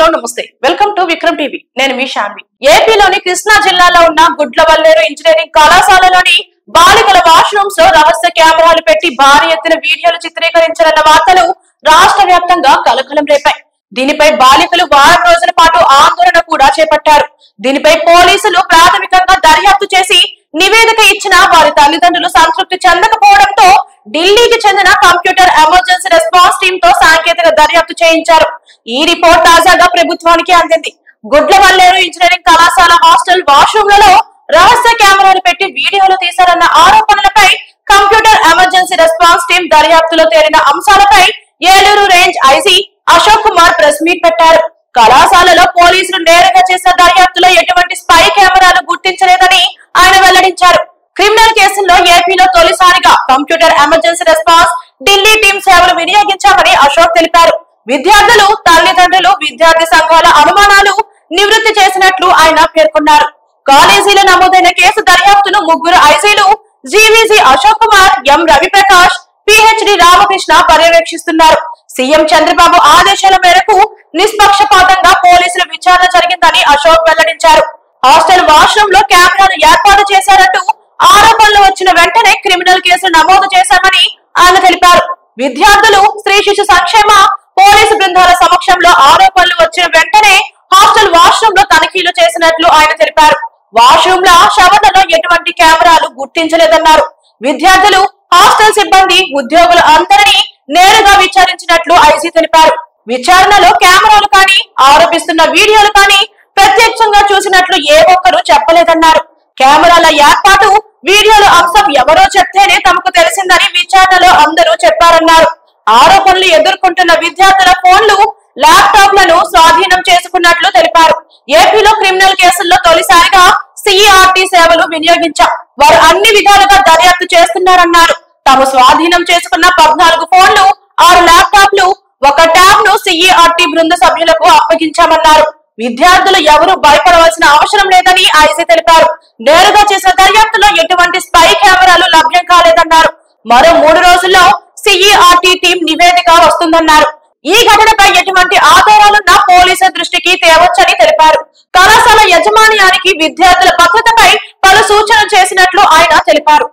Hello నమస్తే welcome to Vikram TV నేను మీ శాన్వి ఏపీలోని కృష్ణా జిల్లాలో ఉన్న గుడ్లవల్లేరు ఇంజనీరింగ్ కళాశాలలోని బాలికల వాష్రూమ్స్ లో రహస్య కెమెరాలు పెట్టి భారీ ఎత్తున వీడియోలు చిత్రీకరించారన్న వార్తలు రాష్ట్ర వ్యాప్తంగా కలకలం రేపాయి. దీనిపై బాలికలు వారం రోజుల పాటు ఆందోళన కూడా చేపట్టారు. దీనిపై పోలీసులు ప్రాథమికంగా దర్యాప్తు చేసి నివేదిక ఇచ్చిన వారి తల్లిదండ్రులు సంతృప్తి చెందకపోవడంతో ఢిల్లీకి చెందిన కంప్యూటర్ ఎమర్జెన్సీ రెస్పాన్స్ టీమ్ తో సాంకేతిక దర్యాప్తు చేయించారు. ఈ రిపోర్ట్ తాజాగా ప్రభుత్వానికి అందింది. గుడ్లవల్లేరు ఇంజనీరింగ్ కళాశాల హాస్టల్ వాష్రూమ్లలో రహస్య కెమెరాలు పెట్టి వీడియోలు తీశారన్న ఆరోపణలపై కంప్యూటర్ ఎమర్జెన్సీ రెస్పాన్స్ టీమ్ దర్యాప్తులో తేలిన అంశాలపై Eluru range IG Ashok Kumar press meet పెట్టారు. కళాశాలలో పోలీసులు నేరుగా చేసిన దర్యాప్తులో ఎటువంటి స్పై కెమెరాలు గుర్తించలేదని ఆయన వెల్లడించారు. క్రిమినల్ కేసుల్లో ఏపీలో తొలిసారిగా computer emergency response Delhi team సేవలు వినియోగించామని అశోక్ తెలిపారు. విద్యార్థులు, తల్లిదండ్రులు, విద్యార్థి సంఘాల అనుమానాలు నివృత్తి చేసినట్లు ఆయన పేర్కొన్నారు. కాలేజీలో నమోదైన కేసు దర్యాప్తును ముగ్గురు ఐజీలు జీవీజీ అశోక్ కుమార్, ఎం రవిప్రకాష్, పిహెచ్డి రామకృష్ణ పర్యవేక్షిస్తున్నారు. సీఎం చంద్రబాబు ఆదేశాల మేరకు నిష్పక్షపాతంగా పోలీసుల విచారణ జరిగిందని అశోక్ వెల్లడించారు. హాస్టల్ వాష్రూమ్ లో కెమెరాను ఏర్పాటు చేశారంటూ ఆరోపణలు వచ్చిన వెంటనే క్రిమినల్ కేసులు నమోదు చేశామని ఆయన తెలిపారు. విద్యార్థులు, స్త్రీ శిశు సంక్షేమ పోలీసు బృందాల సమక్షంలో ఆరోపణలు వచ్చిన వెంటనే హాస్టల్ వాష్రూమ్ లో తనిఖీలు చేసినట్లు ఆయన తెలిపారు. వాష్రూమ్ లో షవర్లలో ఎటువంటి కెమెరాలు గుర్తించలేదన్నారు. విద్యార్థులు, హాస్టల్ సిబ్బంది, ఉద్యోగులు అందరినీ నేరుగా విచారించినట్లు ఐజీ తెలిపారు. విచారణలో కెమెరాలు కానీ, ఆరోపిస్తున్న వీడియోలు కానీ ప్రత్యక్షంగా చూసినట్లు ఏ ఒక్కరూ చెప్పలేదన్నారు. కెమెరాల ఏర్పాటు, వీడియోల అంశం ఎవరో చెప్తేనే తమకు తెలిసిందని విచారణలో అందరూ చెప్పారన్నారు. ఆరోపణలు ఎదుర్కొంటున్న విద్యార్థుల ఫోన్లు, ల్యాప్టాప్లను స్వాధీనం చేసుకున్నట్లు తెలిపారు. ఏపీలో క్రిమినల్ కేసుల్లో తొలిసారిగా సిఈఆర్టీ సేవలు వినియోగించాం. వారు అన్ని విధాలుగా దర్యాప్తు చేస్తున్నారన్నారు. తాము స్వాధీనం చేసుకున్న 14 ఫోన్లు, 6 ల్యాప్టాప్లు, 1 ట్యాబ్ ను సిఈఆర్టీ బృంద సభ్యులకు అప్పగించామన్నారు. విద్యార్థులు ఎవరు భయపడవలసిన అవసరం లేదని ఐజీ తెలిపారు. నేరుగా చేసిన దర్యాప్తులో ఎటువంటి స్పై కెమెరాలు లభ్యం కాలేదన్నారు. మరో 3 రోజుల్లో సిఈఆర్టీ టీం నివేదిక వస్తుందన్నారు. ఈ ఘటనపై ఎటువంటి ఆధారాలున్నా పోలీసుల దృష్టికి తేవచ్చని తెలిపారు. కళాశాల యాజమాన్యానికి విద్యార్థుల భద్రతపై పలు సూచనలు చేసినట్లు ఆయన తెలిపారు.